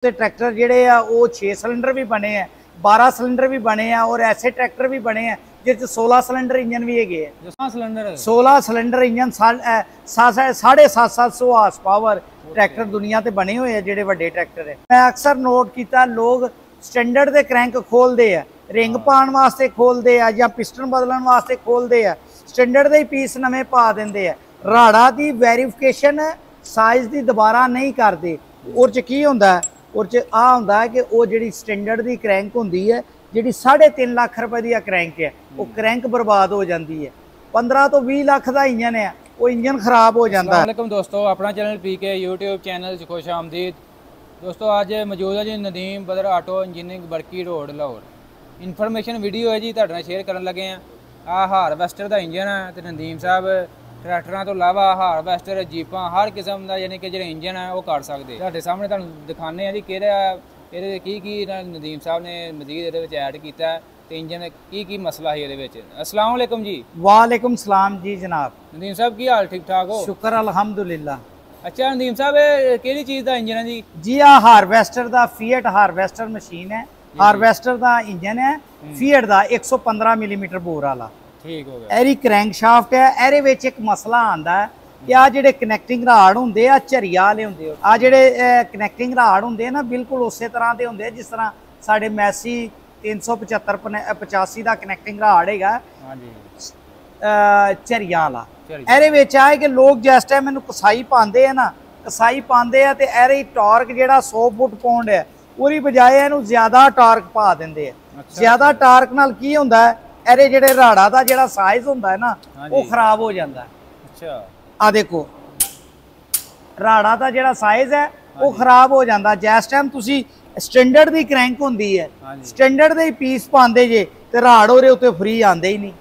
ਤੇ ਟਰੈਕਟਰ ਜਿਹੜੇ ਆ ਉਹ 6 ਸਿਲੰਡਰ ਵੀ ਬਣੇ ਆ, 12 ਸਿਲੰਡਰ ਵੀ ਬਣੇ ਆ ਔਰ ਐਸੇ ਟਰੈਕਟਰ ਵੀ ਬਣੇ ਆ जिस 16 सिलेंडर इंजन भी है। 16 cylinder engine 750 horse power tractor दुनिया ते बने हुए जेडे वड्डे ट्रैक्टर है। मैं अक्सर नोट किया लोग स्टैंडर्ड दे क्रैंक खोलते हैं, रिंग पाने वास्ते खोलते हैं या पिस्टन बदलने वास्ते खोलते हैं, स्टैंडर्ड दे पीस नवे पा देंगे है। राड़ा की वेरीफिकेशन साइज की दोबारा नहीं करते। उस की होंदा है, उस आ होंदा है कि वो जी स्टैंडर्ड की क्रैंक होंदी है जी 3.5 लाख रुपए की क्रैंक है, वो क्रैंक बर्बाद हो जाती है। 15 तो 20 लाख का इंजन है, वो इंजन खराब हो जाता है। वालेकुम दोस्तों, अपना चैनल पीके यूट्यूब चैनल खुश आमदीद। दोस्तों आज मौजूद है जी Nadeem brother auto engineering Barki road Lahore. Information video है जी तुहाडे शेयर करन लगे हैं। आ हारवेस्टर का इंजन है तो नदीम साहब ट्रैक्टरों तो इलावा हारवेस्टर जीपां हर किस्म का यानी कि जो इंजन है वो कर सकते। तुहाडे सामने तुहानूं दिखाने हैं जी किहड़ा ਇਹਦੇ ਕੀ ਨਦੀਮ ਸਾਹਿਬ ਨੇ ਮਜ਼ੀਦ ਇਹਦੇ ਵਿੱਚ ਐਡ ਕੀਤਾ ਤੇ ਇੰਜਨ ਕੀ ਮਸਲਾ ਹੈ ਇਹਦੇ ਵਿੱਚ। अस्सलाम वालेकुम जी। वालेकुम सलाम जी जनाब। नदीम साहब की हाल ठीक ठाक हो? शुक्र अल्हम्दुलिल्लाह। अच्छा नदीम साहब ਇਹ ਕਿਹੜੀ ਚੀਜ਼ ਦਾ ਇੰਜਨ ਹੈ ਜੀ? जी आ हारवेस्टर ਦਾ ਫੀਟ ਹਾਰਵੈਸਟਰ ਮਸ਼ੀਨ ਹੈ। ਹਾਰਵੈਸਟਰ ਦਾ ਇੰਜਨ ਹੈ ਫੀਟ ਦਾ 115 ਮਿਲੀਮੀਟਰ ਬੋਰ ਵਾਲਾ। ਠੀਕ ਹੋ ਗਿਆ। ਇਹਦੀ ਕ੍ਰੈਂਕ ਸ਼ਾਫਟ ਹੈ। ਇਹਦੇ ਵਿੱਚ ਇੱਕ ਮਸਲਾ ਆਂਦਾ ਹੈ कि आ ਜਿਹੜੇ ਕਨੈਕਟਿੰਗ ਰਾੜ ਹੁੰਦੇ ਆ ਝਰੀਆ ਵਾਲੇ ਹੁੰਦੇ ਆ ਜਿਹੜੇ ਕਨੈਕਟਿੰਗ ਰਾੜ ਹੁੰਦੇ ਆ ਨਾ ਬਿਲਕੁਲ ਉਸੇ ਤਰ੍ਹਾਂ ਦੇ ਹੁੰਦੇ ਆ ਜਿਸ ਤਰ੍ਹਾਂ ਸਾਡੇ ਮੈਸੀ 375 85 ਦਾ ਕਨੈਕਟਿੰਗ ਰਾੜ ਹੈਗਾ। ਹਾਂਜੀ ਝਰੀਆ ਵਾਲਾ। ਇਹਦੇ ਵਿੱਚ ਆ ਕਿ ਲੋਕ ਜਿਸ ਟਾਈਮ ਇਹਨੂੰ ਕਸਾਈ ਪਾਉਂਦੇ ਆ ਨਾ, ਕਸਾਈ ਪਾਉਂਦੇ ਆ ਤੇ ਇਹਦੀ ਟਾਰਕ ਜਿਹੜਾ 100 ਫੁੱਟ ਪਾਉਂਡ ਹੈ ਉਹਦੀ ਬਜਾਏ ਇਹਨੂੰ ਜ਼ਿਆਦਾ ਟਾਰਕ ਪਾ ਦਿੰਦੇ ਆ। ਜ਼ਿਆਦਾ ਟਾਰਕ ਨਾਲ ਕੀ ਹੁੰਦਾ ਹੈ ਇਹਦੇ ਜਿਹੜੇ ਰਾੜਾ ਦਾ ਜਿਹੜਾ ਸਾਈਜ਼ ਹੁੰਦਾ ਹੈ ਨਾ ਉਹ ਖਰਾਬ ਹੋ ਜਾਂਦਾ ਹੈ। ਅੱਛਾ आ देखो राड़ा का जो साइज है वो खराब हो जाता। जिस टाइम तुसी स्टैंडर्ड की क्रैंक होंदी है, स्टैंडर्ड दे पीस पाते जे तो राड़ ओहदे उत्ते फ्री आते ही नहीं।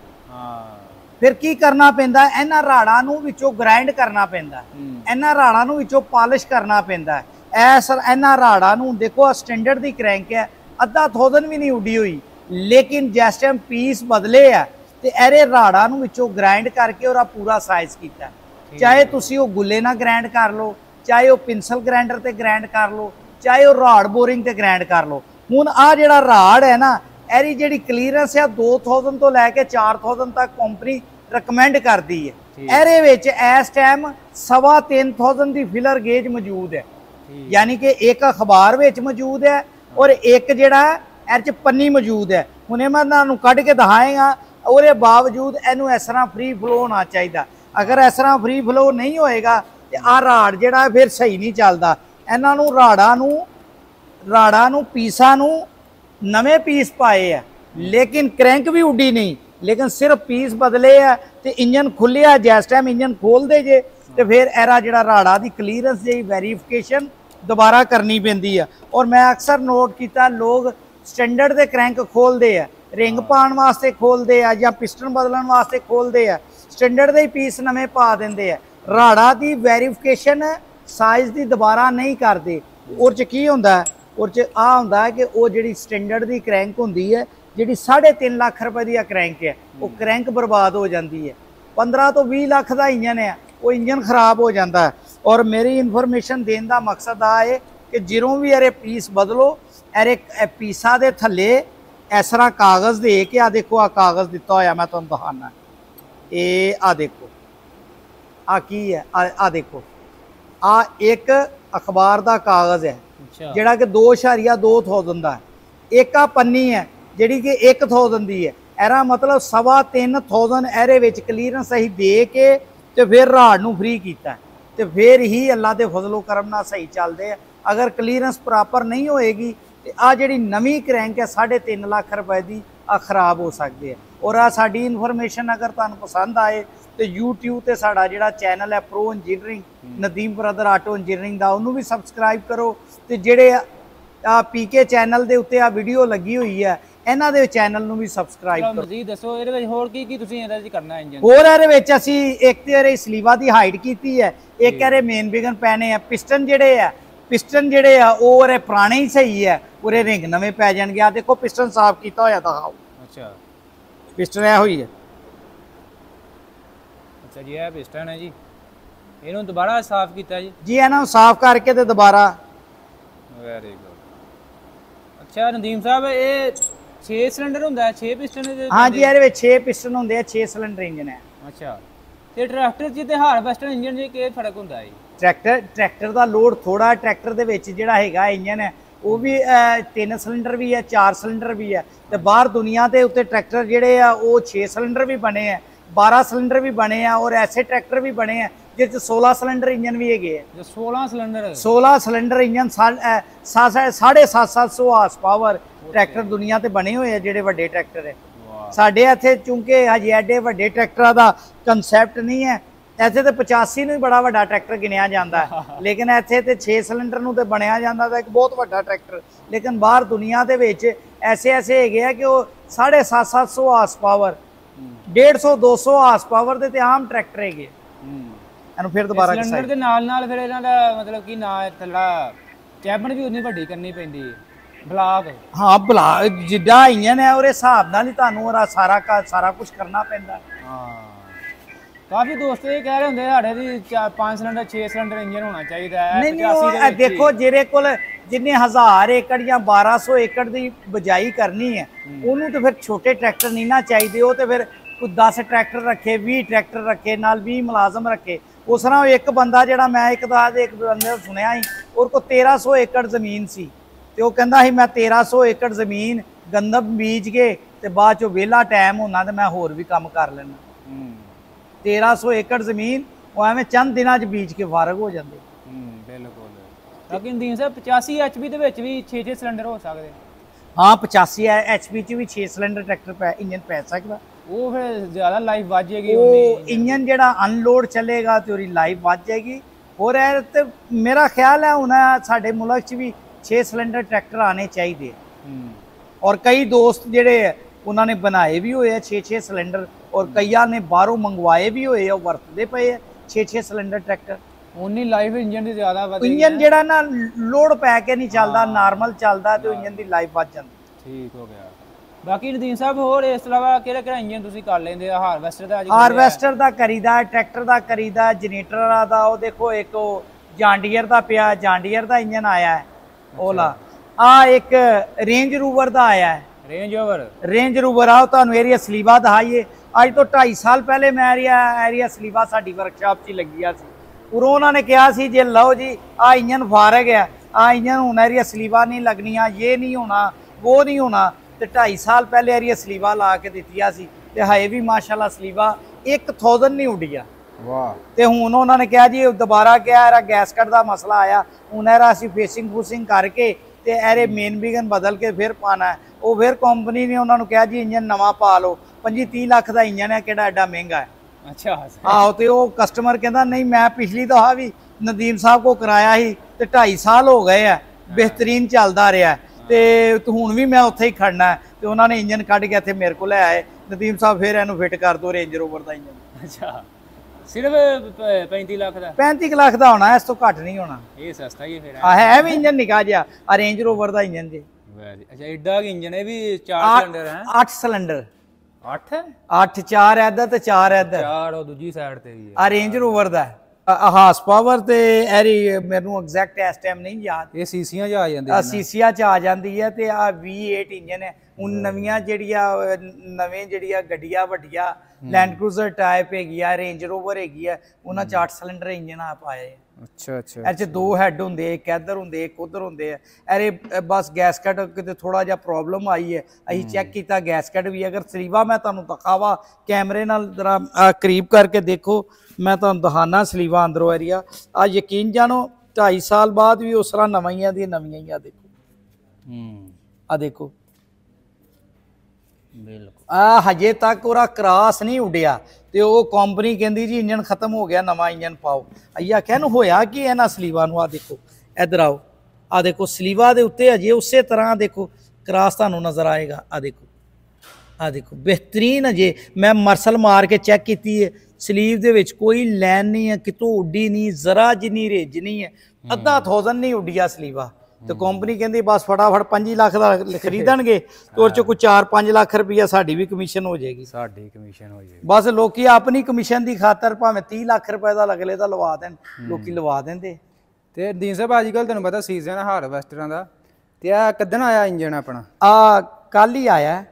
फिर की करना पैंदा, इन्हां राड़ां नूं विचों ग्राइंड करना पैंदा, इन्हां राड़ां नूं विचों पॉलिश करना पैंदा। ऐस इन्हां राड़ां नूं देखो स्टैंडर्ड की क्रैंक है अद्धा 1000 भी नहीं उड्डी हुई, लेकिन जिस टाइम पीस बदले है तो इहदे राड़ां नूं विचों ग्राइंड करके ओहदा पूरा साइज कीता। चाहे तुसी वो गुले ना ग्राइंड कर लो, चाहे वो पिंसल ग्राइंडर ते ग्राइंड कर लो, चाहे वो राड़ बोरिंग ते ग्राइंड कर लो। हुण आ जिहड़ा राड़ है ना एरी जिहड़ी क्लीयरेंस है 2000 तो लैके 4000 तक कंपनी रिकमेंड करती है। एहदे विच इस टाइम 3500 की फिलर गेज मौजूद है, यानी कि एक अखबार विच मौजूद है और एक जिहड़ा इहदे च पन्नी मौजूद है। हुणे मैं तुहानूं कढ के दिखाएगा, उसदे बावजूद इहनूं इस तरह फ्री फ्लो होना चाहिए। अगर इस तरह फ्री फ्लो नहीं होएगा तो आ राड़ जिहड़ा फिर सही नहीं चलता। इन्हां नूं राड़ा नूं पीसां नूं नवे पीस पाए है, लेकिन क्रैंक भी उड्डी नहीं, लेकिन सिर्फ पीस बदले है तो इंजन खुलिया। जिस टाइम इंजन खोलते जे तो फिर एरा जिहड़ा राड़ा की क्लीयरेंस जी वेरीफिकेशन दोबारा करनी पैंदी है। और मैं अक्सर नोट किया लोग स्टैंडर्ड दे क्रैंक खोलते हैं, रिंग पाने वास्ते खोलते हैं या पिस्टन बदलने वास्ते खोलते हैं, स्टैंडर्ड दे पीस नवे पा देंगे है। राड़ा की वेरीफिकेशन साइज की दोबारा नहीं करते। उस की होंदा है, उस आ होंदा है कि वो जी स्टैंडर्ड की क्रैंक होंदी है जी 3.5 लाख रुपए की क्रैंक है, वो क्रैंक बर्बाद हो जाती है। 15 तो 20 लाख का इंजन है, वो इंजन खराब हो जाता है। और मेरी इन्फॉर्मेशन देने का मकसद आ है कि जिरों भी अरे पीस बदलो, अरे पीसा के थले इस तरह कागज़ दे के आ देखो आ कागज़ दिता होया मैं तुहानूं दिखाना। ये आ देखो आ की है, आ देखो आ एक अखबार का कागज़ है जिहड़ा कि 2.2000 का है। एक आ पन्नी है जिहड़ी कि 1000 की है। एरा मतलब 3500 एहदे विच क्लीयरेंस असीं दे के ते फिर राड़ नूं फ्री कीता ते फिर ही अल्लाह दे फजलो करम नाल सही चलदे। अगर क्लीयरेंस प्रॉपर नहीं होएगी तो आ जिहड़ी नवीं क्रैंक है 3.5 लाख रुपए की आ खराब हो सकती है। और आ साडी इन्फॉर्मेशन अगर तुहानूं पसंद आए तो यूट्यूब ते साडा जिहड़ा चैनल है pro engineering Nadeem brother auto engineering दा उहनूं भी सबसक्राइब करो ते जिहड़े आ पीके चैनल दे उत्ते आ वीडियो लगी हुई है इन्हां दे चैनल नूं भी सबसक्राइब करो। मज़ीद दसो इहदे विच होर की तुसीं इहदे विच करना इंजन? होर इहदे विच असीं एक ते इहदे स्लीवा दी हाइट कीती है, एक इहदे मेन बिगन पैने है। पिस्टन जिहड़े आ ओह इहदे पुराने ही सही है, पूरे रिंग नवे पै जाणगे। आ देखो पिस्टन साफ कीता होया दिखाओ। अच्छा पिस्टन है हुई है। अच्छा जी यह पिस्टन है जी, इन्होंने दोबारा साफ किया जी? जी इन्हों साफ करके तो दोबारा ਵੈਰੀ ਗੁੱਡ। ਅੱਛਾ ਨਦੀਮ ਸਾਹਿਬ ਇਹ 6 ਸਿਲੰਡਰ ਹੁੰਦਾ ਹੈ, 6 ਪਿਸਟਨ ਦੇ? ਹਾਂਜੀ ਇਹਦੇ ਵਿੱਚ 6 ਪਿਸਟਨ ਹੁੰਦੇ ਆ, 6 ਸਿਲੰਡਰ ਇੰਜਨ ਹੈ। ਅੱਛਾ ਤੇ ਟਰੈਕਟਰ 'ਚ ਤੇ ਹਾਰਵੈਸਟਰ ਇੰਜਨ 'ਚ ਕੀ ਫਰਕ ਹੁੰਦਾ ਹੈ? ਟਰੈਕਟਰ ਦਾ ਲੋਡ ਥੋੜਾ, ਟਰੈਕਟਰ ਦੇ ਵਿੱਚ ਜਿਹੜਾ ਹੈਗਾ ਇੰਜਨ ਹੈ ਉਹ ਵੀ 3 ਸਿਲੰਡਰ ਵੀ ਹੈ, 4 ਸਿਲੰਡਰ ਵੀ ਹੈ, ਤੇ ਬਾਹਰ ਦੁਨੀਆ ਦੇ ਉੱਤੇ ਟਰੈਕਟਰ ਜਿਹੜੇ ਆ ਉਹ 6 ਸਿਲੰਡਰ ਵੀ ਬਣੇ ਆ, 12 ਸਿਲੰਡਰ ਵੀ ਬਣੇ ਆ, ਔਰ ਐਸੇ ਟਰੈਕਟਰ ਵੀ ਬਣੇ ਆ ਜਿਹਦੇ ਚ 16 ਸਿਲੰਡਰ ਇੰਜਨ ਵੀ ਹੈਗੇ ਆ। 16 cylinder? 16 cylinder engine 750 horse power tractor ਦੁਨੀਆ ਤੇ ਬਣੇ ਹੋਏ ਆ ਜਿਹੜੇ ਵੱਡੇ ਟਰੈਕਟਰ ਹੈ। ਸਾਡੇ ਇੱਥੇ ਚੂੰਕਿ ਹਜੇ ਐਡੇ ਵੱਡੇ ਟਰੈਕਟਰਾਂ ਦਾ ਕੰਸੈਪਟ ਨਹੀਂ ਹੈ, ਇੱਥੇ ਤੇ 85 ਨੂੰ ਹੀ ਬੜਾ ਵੱਡਾ ਟਰੈਕਟਰ ਗਿਣਿਆ ਜਾਂਦਾ ਲੇਕਿਨ ਇੱਥੇ ਤੇ 6 ਸਿਲੰਡਰ ਨੂੰ ਤੇ ਬਣਿਆ ਜਾਂਦਾ ਤਾਂ ਇੱਕ ਬਹੁਤ ਵੱਡਾ ਟਰੈਕਟਰ। ਲੇਕਿਨ ਬਾਹਰ ਦੁਨੀਆ ਦੇ ਵਿੱਚ ਐਸੇ ਹੈਗੇ ਆ ਕਿ ਉਹ 750 ਹਾਰਸ ਪਾਵਰ, 150 200 ਹਾਰਸ ਪਾਵਰ ਦੇ ਤੇ ਆਮ ਟਰੈਕਟਰ ਹੈਗੇ। ਇਹਨੂੰ ਫਿਰ ਦੁਬਾਰਾ ਸਿਲੰਡਰ ਦੇ ਨਾਲ ਫਿਰ ਇਹਨਾਂ ਦਾ ਮਤਲਬ ਕਿ ਨਾ ਥੱਲਾ ਕੈਬਨ ਵੀ ਉਨੀ ਵੱਡੀ ਕਰਨੀ ਪੈਂਦੀ ਹੈ, ਬਲਾਕ? ਹਾਂ ਬਲਾਕ ਜਿੱਡਾ ਇੰਜਨ ਹੈ ਉਹਦੇ ਹਿਸਾਬ ਨਾਲ ਹੀ ਤੁਹਾਨੂੰ ਸਾਰਾ ਕੁਝ ਕਰਨਾ ਪੈਂਦਾ। ਹਾਂ ਕਾਫੀ ਦੋਸਤ ਇਹ ਕਹਿ ਰਹੇ ਹੁੰਦੇ ਸਾਡੇ ਦੀ 5 ਸਿਲੰਡਰ 6 ਸਿਲੰਡਰ ਇੰਜਨ ਹੋਣਾ ਚਾਹੀਦਾ ਹੈ। ਨਹੀਂ ਦੇਖੋ ਜਿਹੜੇ ਕੋਲ ਜਿੰਨੇ 1000 ਏਕੜ ਜਾਂ 1200 ਏਕੜ ਦੀ ਬਜਾਈ ਕਰਨੀ ਹੈ ਉਹਨੂੰ ਤੇ ਫਿਰ ਛੋਟੇ ਟਰੈਕਟਰ ਨਹੀਂ ਨਾ ਚਾਹੀਦੇ, ਉਹ ਤੇ ਫਿਰ ਕੋਈ 10 ਟਰੈਕਟਰ ਰੱਖੇ, 20 ਟਰੈਕਟਰ ਰੱਖੇ, ਨਾਲ 20 ਮੁਲਾਜ਼ਮ ਰੱਖੇ। ਉਸ ਤਰ੍ਹਾਂ ਇੱਕ ਬੰਦਾ ਜਿਹੜਾ ਮੈਂ ਇੱਕ ਬੰਦੇ ਨੂੰ ਸੁਣਿਆ ਸੀ ਉਹਦੇ ਕੋਲ 1300 ਏਕੜ ਜ਼ਮੀਨ ਸੀ ਤੇ ਉਹ ਕਹਿੰਦਾ ਸੀ ਮੈਂ 1300 ਏਕੜ ਜ਼ਮੀਨ ਗੰਦਮ ਬੀਜ ਕੇ ਤੇ ਬਾਅਦ ਚੋਂ ਵਿਹਲਾ ਟਾਈਮ ਹੁੰਦਾ ਤੇ ਮੈਂ ਹੋਰ ਵੀ ਕੰਮ ਕਰ ਲੈਣਾ। 1300 ਏਕੜ ਜ਼ਮੀਨ ਉਹ ਐਵੇਂ ਚੰਦ ਦਿਨਾਂ 'ਚ ਬੀਜ ਕੇ ਫਾਰਗ ਹੋ ਜਾਂਦੇ। ਬਿਲਕੁਲ। ਲੇਕਿਨ ਦੀਨ ਸਾਹਿਬ 85 HP ਦੇ ਵਿੱਚ ਵੀ 6 ਸਿਲੰਡਰ ਹੋ ਸਕਦੇ? ਹਾਂ 85 HP 'ਚ ਵੀ 6 ਸਿਲੰਡਰ ਟਰੈਕਟਰ ਇੰਜਨ ਪੈ ਸਕਦਾ। ਉਹ ਫਿਰ ਜ਼ਿਆਦਾ ਲਾਈਫ ਵੱਧ ਜਾਏਗੀ, ਉਹ ਇੰਜਨ ਜਿਹੜਾ ਅਨਲੋਡ ਚੱਲੇਗਾ ਤੇ ਉਹਦੀ ਲਾਈਫ ਵੱਧ ਜਾਏਗੀ। ਹੋਰ ਇਹ ਤੇ ਮੇਰਾ ਖਿਆਲ ਹੈ ਹੁਣ ਸਾਡੇ ਮੁਲਕ 'ਚ ਵੀ 6 ਸਿਲੰਡਰ ਟਰੈਕਟਰ ਆਣੇ ਚਾਹੀਦੇ ਔਰ ਕਈ ਦੋਸਤ ਜਿਹੜੇ ਉਹਨਾਂ ਨੇ ਬਣਾਏ ਵੀ ਹੋਏ ਆ 6 ਸਿਲੰਡਰ ਔਰ ਕਈਆਂ ਨੇ ਬਾਹਰੋਂ ਮੰਗਵਾਏ ਵੀ ਹੋਏ ਆ, ਉਹ ਵਰਤਦੇ ਪਏ ਆ 6 ਸਿਲੰਡਰ ਟਰੈਕਟਰ। ਉਨੀ ਲਾਈਫ ਇੰਜਨ ਦੀ ਜ਼ਿਆਦਾ ਵਧੇਗੀ। ਇੰਜਨ ਜਿਹੜਾ ਨਾ ਲੋਡ ਪੈ ਕੇ ਨਹੀਂ ਚੱਲਦਾ, ਨਾਰਮਲ ਚੱਲਦਾ ਤੇ ਇੰਜਨ ਦੀ ਲਾਈਫ ਵੱਧ ਜਾਂਦੀ। ਠੀਕ ਹੋ ਗਿਆ। ਬਾਕੀ ਨਦੀਮ ਸਾਹਿਬ ਹੋਰ ਇਸ ਤੋਂ ਇਲਾਵਾ ਕਿਹੜਾ ਇੰਜਨ ਤੁਸੀਂ ਕਰ ਲੈਂਦੇ ਆ? ਹਾਰਵੈਸਟਰ ਦਾ? ਹਾਰਵੈਸਟਰ ਦਾ ਕਰੀਦਾ, ਟਰੈਕਟਰ ਦਾ ਕਰੀਦਾ, ਜਨਰੇਟਰ ਦਾ। ਉਹ ਦੇਖੋ ਇੱਕ ਜਾਂਡੀਅਰ ਦਾ ਪਿਆ, ਜਾਂਡੀਅਰ ਦਾ ਇੰਜਨ ਆਇਆ ਹੈ ਉਹਲਾ। ਆ ਇੱਕ ਰੇਂਜ ਰੂਵਰ ਦਾ ਆਇਆ ਹੈ, ਰੇਂਜ ਰੂਵਰ ਆ। ਤੁਹਾਨੂੰ ਏਰੀਆ ਸਲੀਵਾ ਦਿਖਾਈਏ। ਅੱਜ ਤੋਂ 2.5 ਸਾਲ ਪਹਿਲੇ ਮੈਂ ਏਰੀਆ ਸਲੀਵਾ ਸਾਡੀ ਵਰਕਸ਼ਾਪ 'ਚ ਹੀ ਲੱਗਿਆ ਸੀ। ਉਰੋਂ ਉਹਨਾਂ ਨੇ ਕਿਹਾ ਸੀ ਜੇ ਲਓ ਜੀ ਆ ਇੰਜਨ ਫਾਰਗ ਹੈ, ਆ ਇੰਜਨ ਹੁਣ ਏਰੀਆ ਸਲੀਵਾ ਨਹੀਂ ਲੱਗਣੀਆਂ, ਇਹ ਨਹੀਂ ਹੋਣਾ, ਉਹ ਨਹੀਂ ਹੋਣਾ। ਤੇ 2.5 ਸਾਲ ਪਹਿਲੇ ਏਰੀਆ ਸਲੀਵਾ ਲਾ ਕੇ ਦਿੱਤੀਆਂ ਸੀ ਤੇ ਹਾਏ ਵੀ ਮਾਸ਼ਾਅੱਲਾ ਸਲੀਵਾ 1000 ਨਹੀਂ ਉੱਡੀਆਂ। ਵਾਹ। ਤੇ ਹੁਣ ਉਹਨਾਂ ਨੇ ਕਿਹਾ ਜੀ ਦੁਬਾਰਾ ਕਿਹਾ ਇਹਦਾ ਗੈਸਕਟ ਦਾ ਮਸਲਾ ਆਇਆ, ਹੁਣ ਇਹਦਾ ਅਸੀਂ ਫੇਸਿੰਗ ਕਰਕੇ ਤੇ ਇਹਦੇ ਮੇਨ ਬਿਗਨ ਬਦਲ ਕੇ ਫਿਰ ਪਾਣਾ। ਉਹ ਫਿਰ ਕੰਪਨੀ ਨੇ ਉਹਨਾਂ ਨੂੰ ਕਿਹਾ ਜੀ ਇੰਜਨ ਨਵਾਂ ਪਾ ਲਓ। 25-30 ਲੱਖ ਦਾ ਇੰਜਨ ਹੈ, ਕਿਹੜਾ ਐਡਾ ਮਹਿੰਗਾ ਹੈ। ਅੱਛਾ। ਆਹੋ ਤੇ ਉਹ ਕਸਟਮਰ ਕਹਿੰਦਾ ਨਹੀਂ ਮੈਂ ਪਿਛਲੀ ਦਫਾ ਵੀ ਨਦੀਮ ਸਾਹਿਬ ਕੋ ਕਰਾਇਆ ਸੀ ਤੇ 2.5 ਸਾਲ ਹੋ ਗਏ ਆ, ਬਿਹਤਰੀਨ ਚੱਲਦਾ ਰਿਹਾ ਤੇ ਹੁਣ ਵੀ ਮੈਂ ਉੱਥੇ ਹੀ ਖੜਨਾ। ਤੇ ਉਹਨਾਂ ਨੇ ਇੰਜਨ ਕੱਢ ਕੇ ਇੱਥੇ ਮੇਰੇ ਕੋਲ ਲੈ ਆਏ, ਨਦੀਮ ਸਾਹਿਬ ਫਿਰ ਇਹਨੂੰ ਫਿੱਟ ਕਰ ਦੋ ਰੇਂਜ ਰੋਵਰ ਦਾ ਇੰਜਨ। ਅੱਛਾ ਸਿਰਫ 35 ਲੱਖ ਦਾ? 35 ਲੱਖ ਦਾ ਹੋਣਾ, ਇਸ ਤੋਂ ਘੱਟ ਨਹੀਂ ਹੋਣਾ। ਇਹ ਸਸਤਾ ਹੀ ਫਿਰ ਹੈ ਵੀ ਇੰਜਨ ਨਿਕਾ ਜਿਹਾ ਆ ਰੇਂਜ ਰੋਵਰ ਦਾ ਇੰਜਨ ਜੀ। ਅੱਛਾ ਏਡਾ ਕਿ ਇੰਜਨ ਹੈ ਵੀ 4 ਸਿਲੰਡਰ ਹੈ? 8 ਸਿਲੰਡਰ। 8 4 ਇੱਧਰ ਤੇ 4 ਇੱਧਰ। 4 ਉਹ ਦੂਜੀ ਸਾਈਡ ਤੇ ਵੀ ਆ ਰੇਂਜ ਰੋਵਰ ਦਾ ਹਾਰਸ ਪਾਵਰ ਤੇ ਐਰੀ ਮੈਨੂੰ ਐਗਜ਼ੈਕਟ ਇਸ ਟਾਈਮ ਨਹੀਂ ਯਾਦ। ਇਹ ਸੀਸੀਆਂ 'ਚ ਆ ਜਾਂਦੀ ਹੈ? ਸੀਸੀਆਂ 'ਚ ਆ ਜਾਂਦੀ ਹੈ। ਤੇ ਆ V8 ਇੰਜਨ ਹੈ। ਹੁਣ ਨਵੀਆਂ ਜਿਹੜੀਆਂ ਗੱਡੀਆਂ ਵੱਡੀਆਂ ਲੈਂਡ ਕਰੂਜ਼ਰ ਟਾਈਪ ਹੈਗੀ ਆ, ਰੇਂਜ ਰੋਵਰ ਹੈਗੀ ਆ, ਉਹਨਾਂ 'ਚ 8 ਸਿਲੰਡਰ ਇੰਜਨ ਆ ਪਾਏ। ਅੱਛਾ। ਇਹ 'ਚ 2 ਹੈਡ ਹੁੰਦੇ, ਇੱਕ ਇੱਧਰ ਹੁੰਦੇ, ਇੱਕ ਉੱਧਰ ਹੁੰਦੇ ਆ। ਇਹਦੇ ਬਸ ਗੈਸਕਟ ਕਿਤੇ ਥੋੜਾ ਜਿਹਾ ਪ੍ਰੋਬਲਮ ਆਈ ਹੈ, ਅਸੀਂ ਚੈੱਕ ਕੀਤਾ ਗੈਸਕਟ ਵੀ। ਅਗਰ ਸਲੀਵਾ ਮੈਂ ਤੁਹਾਨੂੰ ਦਿਖਾਵਾ ਕੈਮਰੇ ਨਾਲ ਜ਼ਰਾ ਕਰੀਬ ਕਰਕੇ ਦੇਖੋ, ਮੈਂ ਤੁਹਾਨੂੰ ਦਿਖਾਣਾ ਸਲੀਵਾ ਅੰਦਰੋਂ ਏਰੀਆ। ਆ ਯਕੀਨ ਜਾਣੋ 2.5 ਸਾਲ ਬਾਅਦ ਵੀ ਉਸ ਤਰ੍ਹਾਂ ਨਵੀਆਂ ਦੀਆਂ ਨਵੀਆਂ ਹੀ ਆ। ਦੇਖੋ ਆ ਦੇਖੋ, ਬਿਲਕੁਲ ਆ ਹਜੇ ਤੱਕ ਉਹਦਾ ਕ੍ਰਾਸ ਨਹੀਂ ਉੱਡਿਆ ਤੇ ਉਹ ਕੰਪਨੀ ਕਹਿੰਦੀ ਜੀ ਇੰਜਨ ਖਤਮ ਹੋ ਗਿਆ, ਨਵਾਂ ਇੰਜਨ ਪਾਓ। ਅਈਆ ਕਹਿਣ ਹੋਇਆ ਕਿ ਇਹਨਾਂ ਸਲੀਵਾ ਨੂੰ। ਆ ਦੇਖੋ ਇੱਧਰ ਆਓ, ਆ ਦੇਖੋ ਸਲੀਵਾ ਦੇ ਉੱਤੇ ਅਜੇ ਉਸੇ ਤਰ੍ਹਾਂ ਦੇਖੋ ਕ੍ਰਾਸ ਤੁਹਾਨੂੰ ਨਜ਼ਰ ਆਏਗਾ। ਆ ਦੇਖੋ ਬਿਹਤਰੀਨ। ਅਜੇ ਮੈਂ ਮਰਸਲ ਮਾਰ ਕੇ ਚੈੱਕ ਕੀਤੀ ਹੈ, ਸਲੀਵ ਦੇ ਵਿੱਚ ਕੋਈ ਲੈਨ ਨਹੀਂ ਹੈ, ਕਿਤੋਂ ਉੱਡੀ ਨਹੀਂ, ਜ਼ਰਾ ਜਿੰਨੀ ਰੇਜ ਨਹੀਂ ਹੈ, 1000 ਨਹੀਂ ਉੱਡੀਆ ਸਲੀਵਾ। ਤੇ ਕੰਪਨੀ ਕਹਿੰਦੀ ਬਸ ਫਟਾਫਟ 25 ਲੱਖ ਦਾ ਖਰੀਦਣਗੇ ਤੇ ਉਹ 'ਚ ਕੋਈ 4-5 ਲੱਖ ਰੁਪਈਆ ਸਾਡੀ ਵੀ ਕਮਿਸ਼ਨ ਹੋ ਜਾਏਗੀ। ਬਸ ਲੋਕੀ ਆਪਣੀ ਕਮਿਸ਼ਨ ਦੀ ਖਾਤਰ ਭਾਵੇਂ 30 ਲੱਖ ਰੁਪਏ ਦਾ ਅਗਲੇ ਦਾ ਲਵਾ ਦੇਣ, ਲੋਕੀ ਲਵਾ ਦਿੰਦੇ। ਤੇ ਦੀਨ ਸਾਹਿਬ ਅੱਜ ਕੱਲ ਤੁਹਾਨੂੰ ਪਤਾ ਸੀਜ਼ਨ ਹੈ ਹਾਰਵੈਸਟਰਾਂ ਦਾ, ਤੇ ਆ ਕਦਨ ਆਇਆ ਇੰਜਨ ਆਪਣਾ? ਆ ਕੱਲ ਹੀ ਆਇਆ।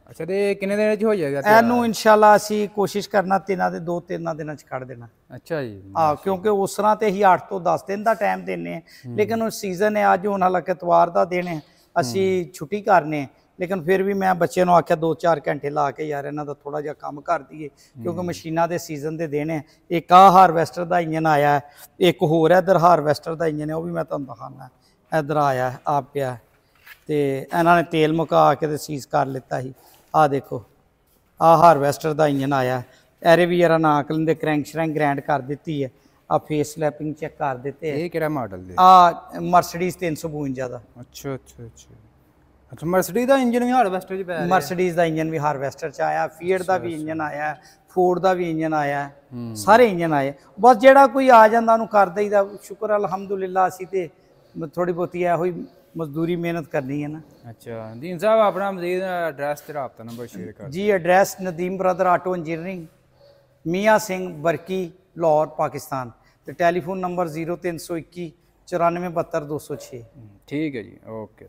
ਅੱਛਾ, ਤੇ ਕਿੰਨੇ ਦਿਨ ਚ ਹੋ ਜਾਏਗਾ ਇਹਨੂੰ ਇਨਸ਼ਾਅੱਲਾ ਅਸੀਂ ਕੋਸ਼ਿਸ਼ ਕਰਨਾ 2-3 ਦਿਨਾਂ ਚ ਕੱਢ ਦੇਣਾ। ਅੱਛਾ ਜੀ। ਕਿਉਂਕਿ ਉਸ ਤਰ੍ਹਾਂ ਤੇ ਅਸੀਂ 8 ਤੋਂ 10 ਦਿਨ ਦਾ ਟਾਈਮ ਦਿੰਨੇ ਆ, ਲੇਕਿਨ ਉਹ ਸੀਜ਼ਨ ਹੈ, ਅੱਜ ਹੁਣ ਹਾਲਾਂਕਿ ਇਤਵਾਰ ਦਾ ਦਿਨ ਹੈ, ਅਸੀਂ ਛੁੱਟੀ ਕਰਨੇ, ਲੇਕਿਨ ਫਿਰ ਵੀ ਮੈਂ ਬੱਚੇ ਨੂੰ ਆਖਿਆ 2-4 ਘੰਟੇ ਲਾ ਕੇ ਯਾਰ ਇਹਨਾਂ ਦਾ ਥੋੜਾ ਜਿਹਾ ਕੰਮ ਕਰ ਦਈਏ, ਕਿਉਂਕਿ ਮਸ਼ੀਨਾਂ ਦੇ ਸੀਜ਼ਨ ਦੇ ਦਿਨ ਹੈ। ਇੱਕ ਆ ਹਾਰਵੈਸਟਰ ਦਾ ਇੰਜਨ ਆਇਆ ਹੈ, ਇੱਕ ਹੋਰ ਇੱਧਰ ਹਾਰਵੈਸਟਰ ਦਾ ਇੰਜਨ ਹੈ, ਉਹ ਵੀ ਮੈਂ ਤੁਹਾਨੂੰ ਦਿਖਾਉਣਾ। ਇੱਧਰ ਆਇਆ ਆ ਪਿਆ, ਤੇ ਇਹਨਾਂ ਨੇ ਤੇਲ ਮੁਕਾ ਕੇ ਤੇ ਸੀਜ਼ ਕਰ ਲਿੱਤਾ ਸੀ। ਆ ਦੇਖੋ, ਆ ਹਾਰਵੈਸਟਰ ਦਾ ਇੰਜਨ ਆਇਆ, ਐਰੇ ਵੀ ਯਾਰ ਨਾਕ ਲੈਂਦੇ, ਕਰੈਂਕ ਸ਼ਰੈਂਕ ਗ੍ਰੈਂਡ ਕਰ ਦਿੱਤੀ ਹੈ, ਆ ਫੇਸ ਸਲੈਪਿੰਗ ਚੈੱਕ ਕਰ ਦਿੱਤੇ। ਇਹ ਕਿਹੜਾ ਮਾਡਲ ਦੇ? ਆ ਮਰਸੀਡੀਜ਼ 352 ਦਾ। ਅੱਛਾ ਅੱਛਾ ਅੱਛਾ ਅੱਛਾ, ਮਰਸੀਡੀਜ਼ ਦਾ ਇੰਜਨ ਵੀ ਹਾਰਵੈਸਟਰ ਚ ਪਿਆ? ਮਰਸੀਡੀਜ਼ ਦਾ ਇੰਜਨ ਵੀ ਹਾਰਵੈਸਟਰ ਚ ਆਇਆ, ਫੀਅਟ ਦਾ ਵੀ ਇੰਜਨ ਆਇਆ, ਫੋਰਡ ਦਾ ਵੀ ਇੰਜਨ ਆਇਆ, ਸਾਰੇ ਇੰਜਨ ਆਏ। ਬਸ ਜਿਹੜਾ ਕੋਈ ਆ ਜਾਂਦਾ ਉਹਨੂੰ ਕਰ ਦਈਦਾ, ਸ਼ੁਕਰ ਅਲਹਮਦੁਲਿਲਾ। ਅਸੀਂ ਤੇ ਥੋੜੀ ਬਹੁਤੀ ਇਹੋ ਹੀ ਮਜ਼ਦੂਰੀ ਮਿਹਨਤ ਕਰਨੀ ਹੈ ਨਾ। ਅੱਛਾ ਦੀਨ ਸਾਹਿਬ, ਆਪਣਾ ਮਜ਼ੀਦ ਐਡਰੈਸ ਤੇ ਰਾਬਤਾ ਨੰਬਰ ਸ਼ੇਅਰ ਕਰ ਜੀ। Address Nadeem brother auto engineering, Mian Singh Barki, Lahore, Pakistan. ਤੇ ਟੈਲੀਫੋਨ ਨੰਬਰ 0321 94 72 206। ਠੀਕ ਹੈ ਜੀ, ਓਕੇ।